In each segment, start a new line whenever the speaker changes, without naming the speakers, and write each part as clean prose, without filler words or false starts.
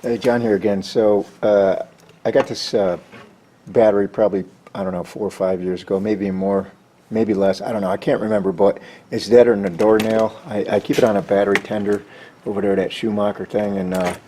Hey, John here again. So I got this battery probably, I don't know, 4 or 5 years ago, maybe more, maybe less. I don't know. I can't remember, but it's dead in the doornail. I keep it on a battery tender over there, that Schumacher thing, and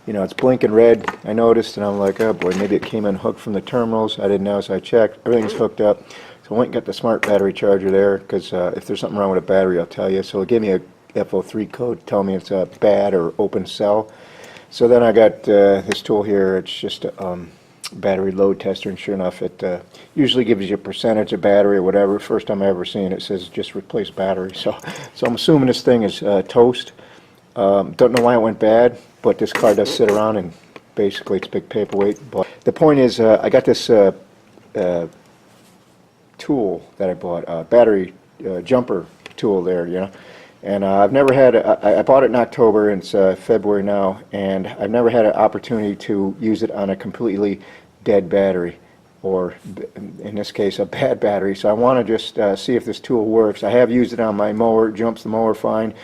it's blinking red. I noticed, and I'm like, oh boy, maybe it came unhooked from the terminals. I didn't know, so I checked. Everything's hooked up. So I went and got the smart battery charger there, because if there's something wrong with a battery, I'll tell you. So it gave me a FO3 code telling me it's a bad or open cell. So then I got this tool here. It's just a battery load tester, and sure enough, it usually gives you a percentage of battery or whatever. First time I ever seen it, it says just replace battery. So I'm assuming this thing is toast. Don't know why it went bad, but this car does sit around, and basically it's a big paperweight. But the point is, I got this tool that I bought, battery jumper tool there, and I've never had, I bought it in October, and it's February now, and I've never had an opportunity to use it on a completely dead battery, or in this case, a bad battery. So I want to just see if this tool works. I have used it on my mower, it jumps the mower fine,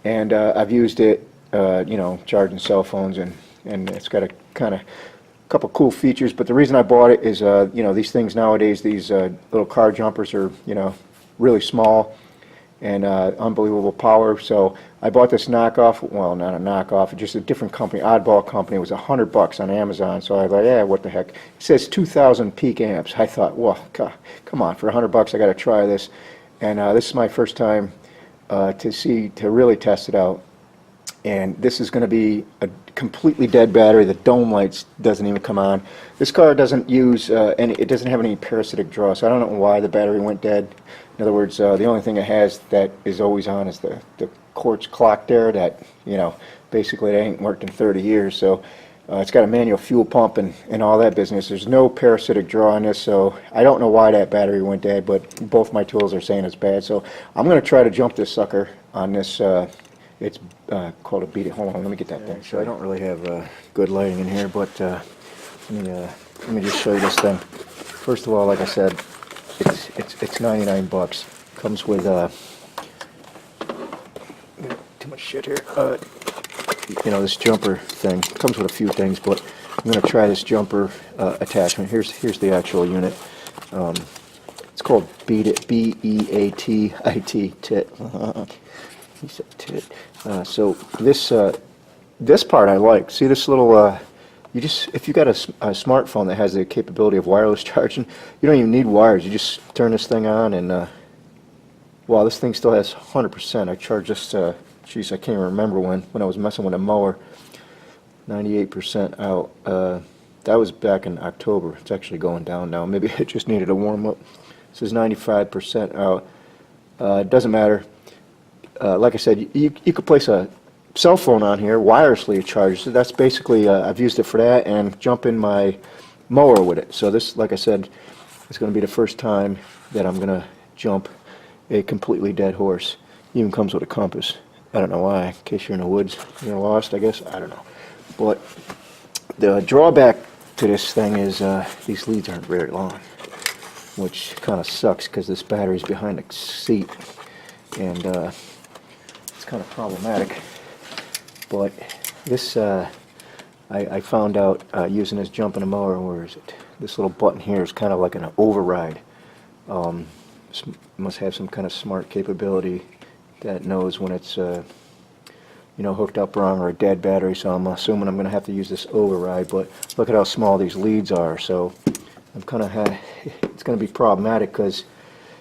and I've used it, charging cell phones, and it's got a couple cool features. But the reason I bought it is, these things nowadays, these little car jumpers are, really small and unbelievable power. So I bought this knockoff, well, not a knockoff, just a different company, oddball company. It was $100 on Amazon. So I was like, yeah, what the heck. It says 2,000 peak amps. I thought, well, come on, for $100 I got to try this. And this is my first time to really test it out. And this is going to be a completely dead battery. The dome lights doesn't even come on. This car doesn't use it doesn't have any parasitic draw, so I don't know why the battery went dead. In other words, the only thing it has that is always on is the quartz clock there that, basically it ain't worked in 30 years. So it's got a manual fuel pump and all that business. There's no parasitic draw on this, so I don't know why that battery went dead, but both my tools are saying it's bad. So I'm going to try to jump this sucker on this. It's called a Beat It. Hold on, let me get that thing. So I don't really have good lighting in here, but let me just show you this thing. First of all, like I said, it's 99 bucks. Comes with too much shit here. This jumper thing comes with a few things, but I'm going to try this jumper attachment. Here's the actual unit. It's called Beat It, B-E-A-T-I-T, tit. He said tit. So this part I like. See this little, if you got a smartphone that has the capability of wireless charging, you don't even need wires. You just turn this thing on, and wow, this thing still has 100%. I charged this, geez, I can't even remember when I was messing with a mower. 98% out. That was back in October. It's actually going down now. Maybe it just needed a warm up. This is 95% out. It doesn't matter. Like I said, you could place a cell phone on here, wirelessly charged. So that's basically, I've used it for that, and jump in my mower with it. So this, like I said, is going to be the first time that I'm going to jump a completely dead horse. Even comes with a compass. I don't know why, in case you're in the woods, you're lost, I guess. I don't know. But the drawback to this thing is these leads aren't very long, which kind of sucks because this battery's behind the seat, and it's kind of problematic. But this, I found out using this jump in a mower. Where is it? This little button here is kind of like an override. Must have some kind of smart capability that knows when it's hooked up wrong or a dead battery. So I'm assuming I'm going to have to use this override. But look at how small these leads are. So I'm kind of it's going to be problematic because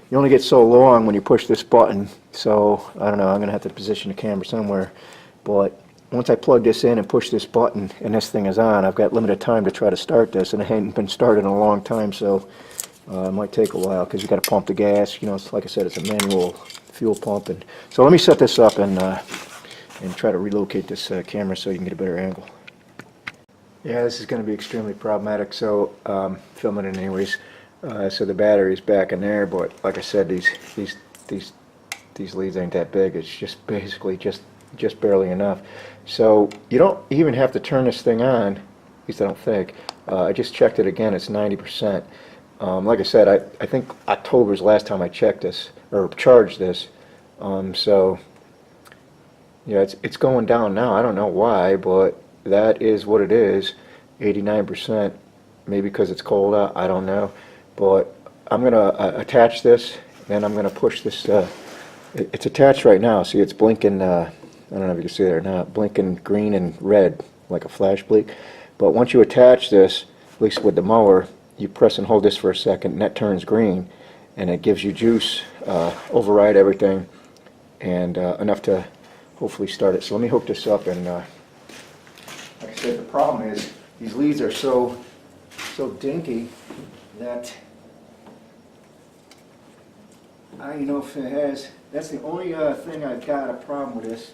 you only get so long when you push this button. So I don't know. I'm going to have to position the camera somewhere. But once I plug this in and push this button and this thing is on, I've got limited time to try to start this, and it hasn't been started in a long time, so it might take a while because you got to pump the gas. It's, like I said, it's a manual fuel pump. And so let me set this up and try to relocate this camera so you can get a better angle. Yeah, this is going to be extremely problematic. So filming it anyways. So the battery's back in there, but like I said, these leads ain't that big. It's just basically just barely enough. So you don't even have to turn this thing on, at least I don't think. I just checked it again, it's 90%. Like I said, I think October's the last time I checked this, or charged this. So yeah, it's going down now. I don't know why, but that is what it is, 89%. Maybe because it's cold out, I don't know. But I'm gonna attach this, and I'm gonna push this. It's attached right now. See, it's blinking. I don't know if you can see it or not. Blinking green and red like a flash bleak. But once you attach this, at least with the mower, you press and hold this for a second, and that turns green, and it gives you juice, override everything, and enough to hopefully start it. So let me hook this up, and like I said, the problem is these leads are so dinky that if it has, that's the only thing I've got a problem with this,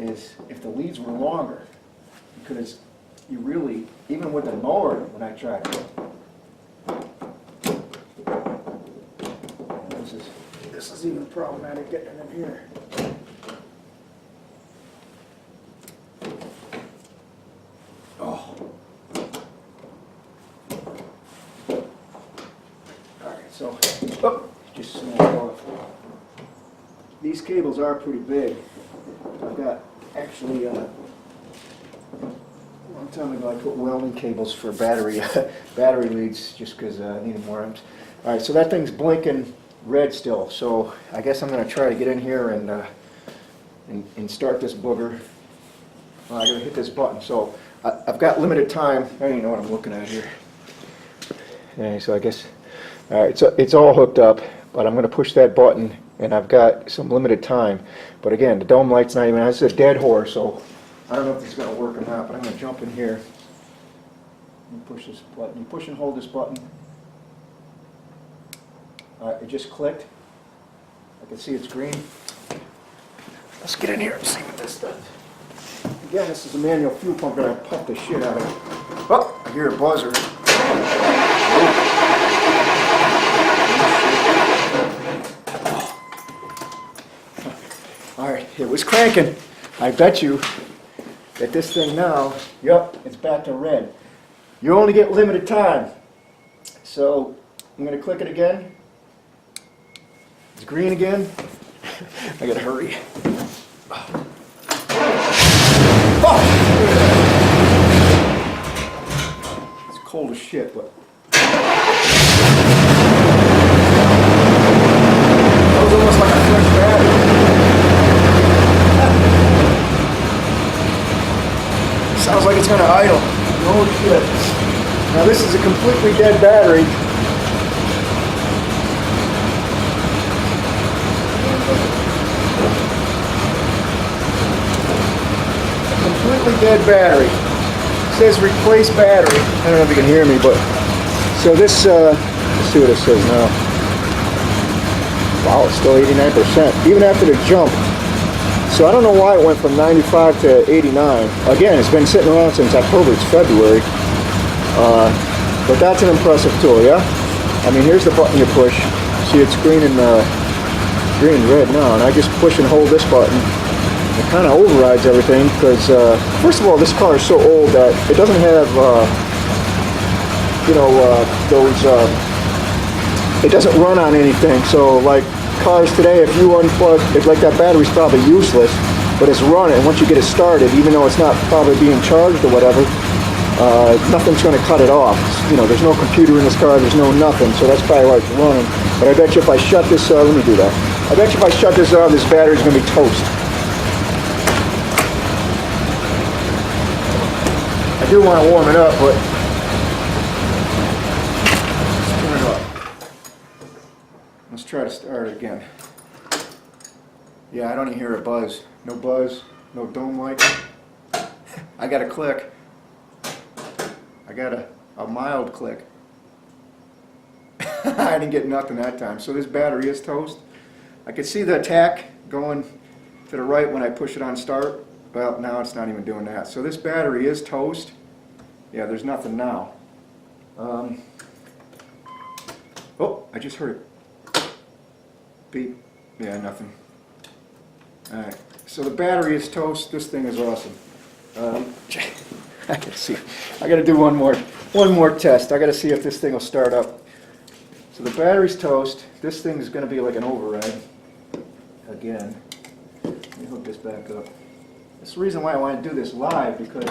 is if the leads were longer, because you really, even with the mower, when I tried it, this is even problematic getting it in here. Oh. Alright, so, just snap off. These cables are pretty big. I've got, actually, a long time ago I put welding cables for battery leads just because I needed more amps. Alright, so that thing's blinking red still, so I guess I'm going to try to get in here and start this booger. Well, I got to hit this button, so I've got limited time. I don't even know what I'm looking at here. Okay, so I guess, alright, so it's all hooked up, but I'm going to push that button, and I've got some limited time. But again, the dome light's not even, this is a dead horse, so I don't know if this is going to work or not, but I'm going to jump in here and push this button. You push and hold this button. It just clicked. I can see it's green. Let's get in here and see what this does. Again, this is a manual fuel pump, and I pump the shit out of it. Oh, I hear a buzzer. Alright, it was cranking. I bet you that this thing now, yep, it's back to red. You only get limited time. So, I'm going to click it again. It's green again. I gotta hurry. Oh! It's cold as shit, but that was almost like a fresh battery. Sounds like it's gonna idle. No shit. Now this is a completely dead battery. Completely dead battery. It says replace battery. I don't know if you can hear me, but so this, let's see what it says now. Wow, it's still 89%, even after the jump. So I don't know why it went from 95 to 89. Again, it's been sitting around since October, it's February. But that's an impressive tool, yeah? I mean, here's the button you push. See, it's green and red now, and I just push and hold this button. It kind of overrides everything because, first of all, this car is so old that it doesn't have, it doesn't run on anything. So, like cars today, if you unplug, it's like that battery's probably useless, but it's running. Once you get it started, even though it's not probably being charged or whatever, nothing's going to cut it off. You know, there's no computer in this car, there's no nothing, so that's probably why it's running. But I bet you if I shut this, let me do that. I bet you if I shut this off, this battery's going to be toast. I do want to warm it up, but let's turn it up. Let's try to start it again. Yeah, I don't even hear a buzz. No buzz, no dome light. I got a click. I got a mild click. I didn't get nothing that time. So this battery is toast. I can see the attack going to the right when I push it on start. Well, now it's not even doing that. So this battery is toast. Yeah, there's nothing now. Oh, I just heard it. Beep. Yeah, nothing. Alright, so the battery is toast. This thing is awesome. I can see. I got to do one more test. I got to see if this thing will start up. So the battery's toast. This thing is going to be like an override. Again, let me hook this back up. That's the reason why I want to do this live, because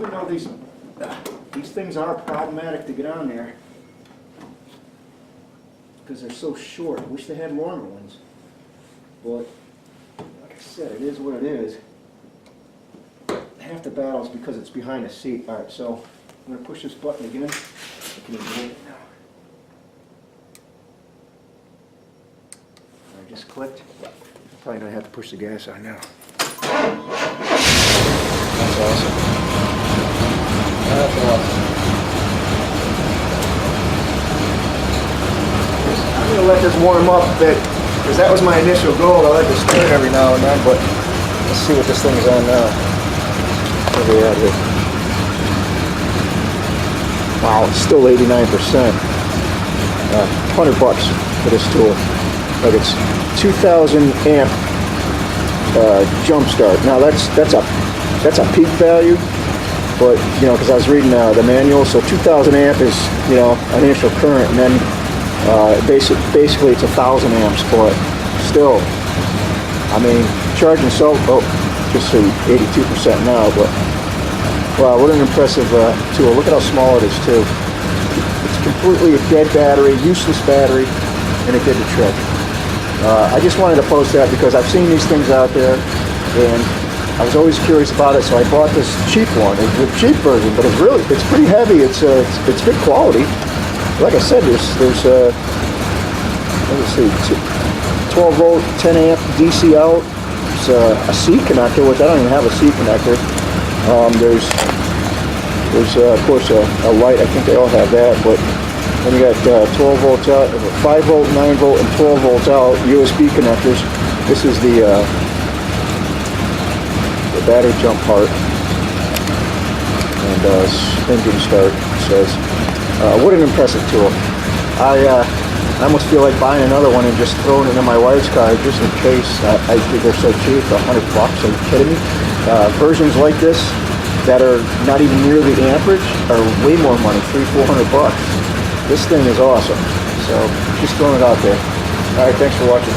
even though these things are problematic to get on there, because they're so short. I wish they had longer ones. But, like I said, it is what it is. Half the battle is because it's behind the seat. Alright, so I'm going to push this button again. I can even hold it now. I just clicked. I'm probably going to have to push the gas on now. That's awesome. That's awesome. I'm going to let this warm up a bit, because that was my initial goal. I like to stir it every now and then, but let's see what this thing is on now. What are we at here? Wow, it's still 89%. $100 for this tool. But it's 2,000 amp jump start. Now that's a peak value, but you know, because I was reading the manual, so 2,000 amp is, you know, initial current, and then basically it's 1,000 amps. But still, I mean, charging just so 82% now, but wow, what an impressive tool. Look at how small it is too. It's completely a dead battery, useless battery, and it did the trick. I just wanted to post that because I've seen these things out there, and I was always curious about it, so I bought this cheap one. It's the cheap version, but it's pretty heavy. It's good quality. Like I said, there's let me see, 12 volt, 10 amp DC out. It's a C connector, which I don't even have a C connector. There's of course a light. I think they all have that, but then you got 12 volts out, 5 volt, 9 volt, and 12 volts out USB connectors. This is the battery jump part, and engine start, it says. What an impressive tool. I almost feel like buying another one and just throwing it in my wife's car just in case. I think they're so cheap, $100. Are you kidding me? Versions like this that are not even near the amperage are way more money, $300-400. This thing is awesome. So just throwing it out there. All right, thanks for watching.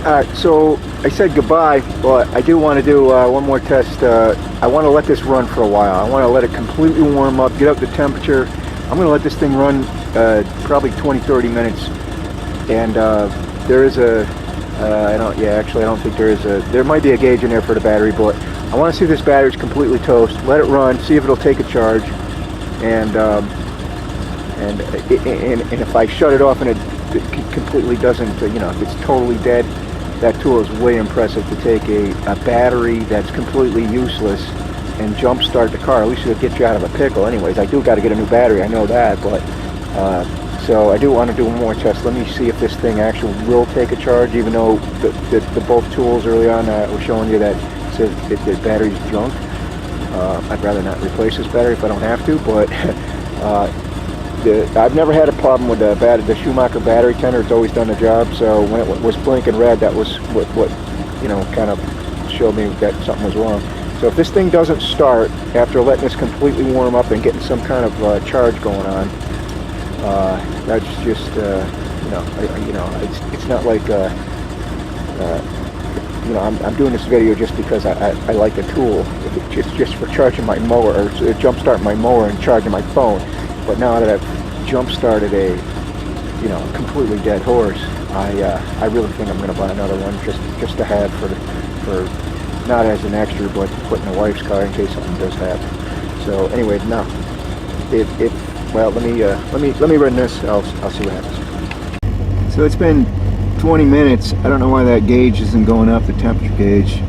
All right, so I said goodbye, but I do want to do one more test. I want to let this run for a while. I want to let it completely warm up, get up the temperature. I'm going to let this thing run probably 20-30 minutes. And there is I don't think there is there might be a gauge in there for the battery, but I want to see if this battery's completely toast. Let it run, see if it'll take a charge, and if I shut it off and it completely doesn't, if it's totally dead, that tool is way impressive to take a battery that's completely useless and jump start the car. At least it'll get you out of a pickle. Anyways, I do got to get a new battery, I know that, but so I do want to do one more test. Let me see if this thing actually will take a charge, even though the both tools early on were showing you that says the battery's junk. I'd rather not replace this battery if I don't have to, but I've never had a problem with the Schumacher battery tender. It's always done the job. So when it was blinking red, that was what kind of showed me that something was wrong. So if this thing doesn't start after letting this completely warm up and getting some kind of charge going on, that's just it's not like I'm doing this video just because I like the tool. It's just for charging my mower, or jump starting my mower and charging my phone. But now that I've jump started a completely dead horse, I really think I'm going to buy another one just to have for not as an extra, but to put in the wife's car in case something does happen. So anyway, now let me run this. I'll see what happens. So it's been 20 minutes. I don't know why that gauge isn't going up, the temperature gauge.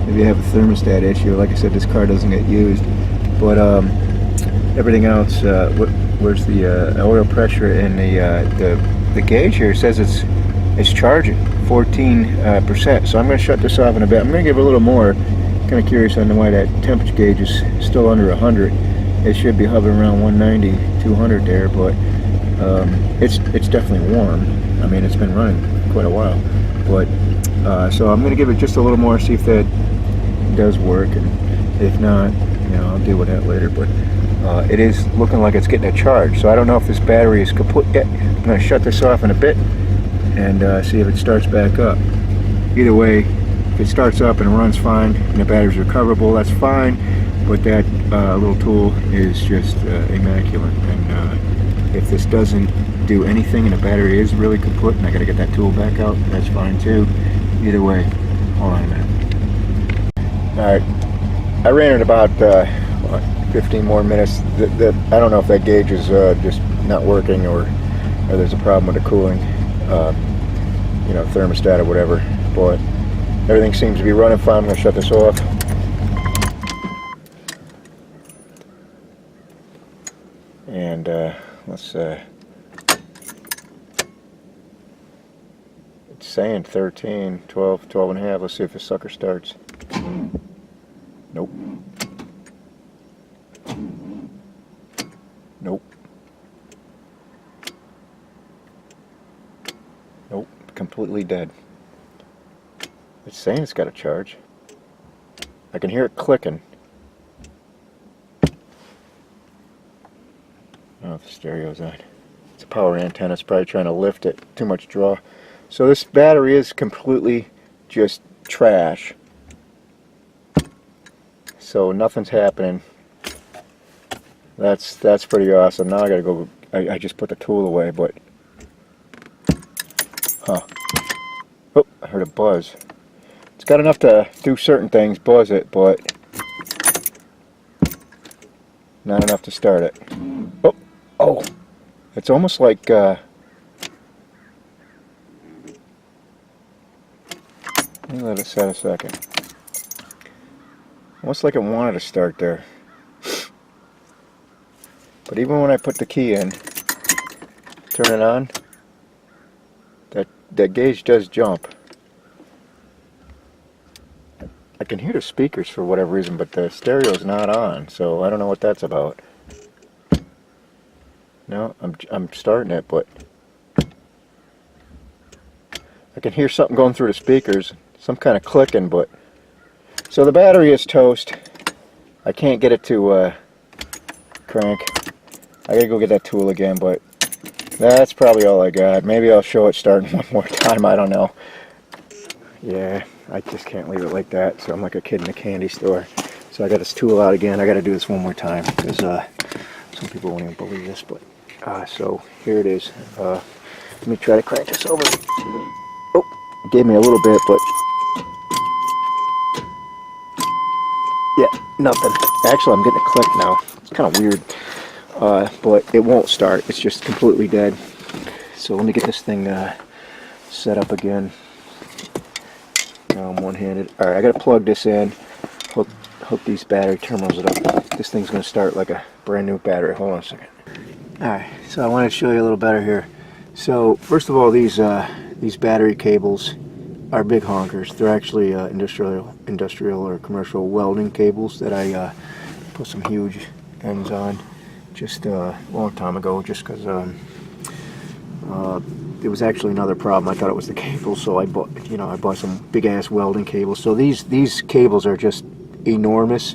Maybe I have a thermostat issue. Like I said, this car doesn't get used, but everything else, where's the oil pressure, and the gauge here says it's charging 14%. So I'm going to shut this off in a bit. I'm going to give it a little more. Kind of curious on why that temperature gauge is still under 100. It should be hovering around 190, 200 there, but it's definitely warm. I mean, it's been running quite a while. But so I'm going to give it just a little more, see if that does work, and if not, I'll deal with that later. But it is looking like it's getting a charge, so I don't know if this battery is kaput yet. I'm going to shut this off in a bit and see if it starts back up. Either way, if it starts up and it runs fine and the battery's recoverable, that's fine. But that little tool is just immaculate. And if this doesn't do anything and the battery is really kaput and I gotta get that tool back out, that's fine too. Either way, hold on a minute. Alright, I ran it about 15 more minutes. I don't know if that gauge is just not working or there's a problem with the cooling, you know, thermostat or whatever, but everything seems to be running fine. I'm going to shut this off. And let's it's saying 13, 12, 12 and a half. Let's see if the sucker starts. Nope. Nope. Nope. Completely dead. It's saying it's got a charge. I can hear it clicking. I don't know if the stereo's on. It's a power antenna. It's probably trying to lift it. Too much draw. So this battery is completely just trash. So nothing's happening. That's pretty awesome. Now I gotta go. I just put the tool away, but oh, I heard a buzz. It's got enough to do certain things, buzz it, but not enough to start it. Oh, it's almost like let me let it set a second. Almost like it wanted to start there. But even when I put the key in, turn it on, that gauge does jump. I can hear the speakers for whatever reason, but the stereo's not on, so I don't know what that's about. No, I'm starting it, but I can hear something going through the speakers, some kind of clicking, but so the battery is toast. I can't get it to crank. I gotta go get that tool again, but that's probably all I got. Maybe I'll show it starting one more time, I don't know. Yeah, I just can't leave it like that, so I'm like a kid in a candy store. So I got this tool out again. I gotta do this one more time, because some people won't even believe this, but so here it is. Let me try to crank this over. Oh, it gave me a little bit, but yeah, nothing. Actually, I'm getting a click now. It's kind of weird. But it won't start. It's just completely dead. So let me get this thing set up again. Now I'm one-handed. Alright, I gotta plug this in, hook these battery terminals up. This thing's gonna start like a brand new battery. Hold on a second. Alright, so I wanted to show you a little better here. So first of all, these battery cables are big honkers. They're actually industrial or commercial welding cables that I put some huge ends on just a long time ago, just because there was actually another problem. I thought it was the cable, so I bought some big ass welding cables. So these cables are just enormous,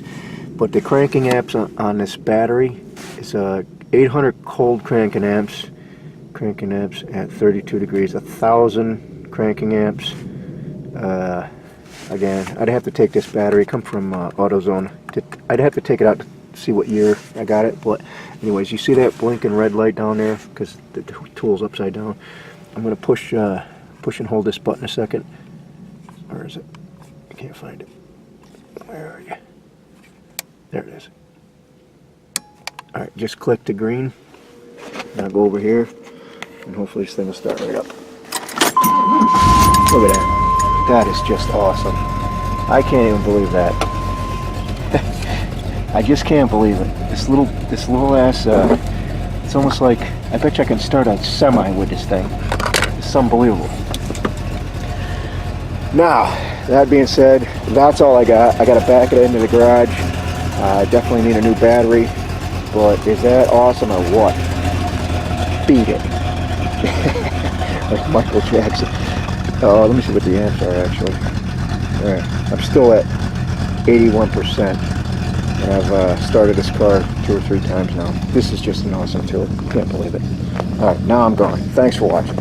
but the cranking amps on this battery is 800 cold cranking amps at 32 degrees, 1,000 cranking amps. Again, I'd have to take this battery, come from AutoZone. I'd have to take it out to see what year I got it, but anyways, you see that blinking red light down there because the tool's upside down. I'm going to push and hold this button a second. Where is it? I can't find it. Where are you? There it is. Alright, just click to green. Now go over here and hopefully this thing will start right up. Look at that. That is just awesome. I can't even believe that. I just can't believe it. This little ass, it's almost like, I bet you I can start a semi with this thing. It's unbelievable. Now, that being said, that's all I got. I got to back it into the garage. I definitely need a new battery, but is that awesome or what? Beat it. Like Michael Jackson. Let me see what the amps are actually. Alright, I'm still at 81%. And I've started this car 2 or 3 times now. This is just an awesome tool. Can't believe it. Alright, now I'm gone. Thanks for watching.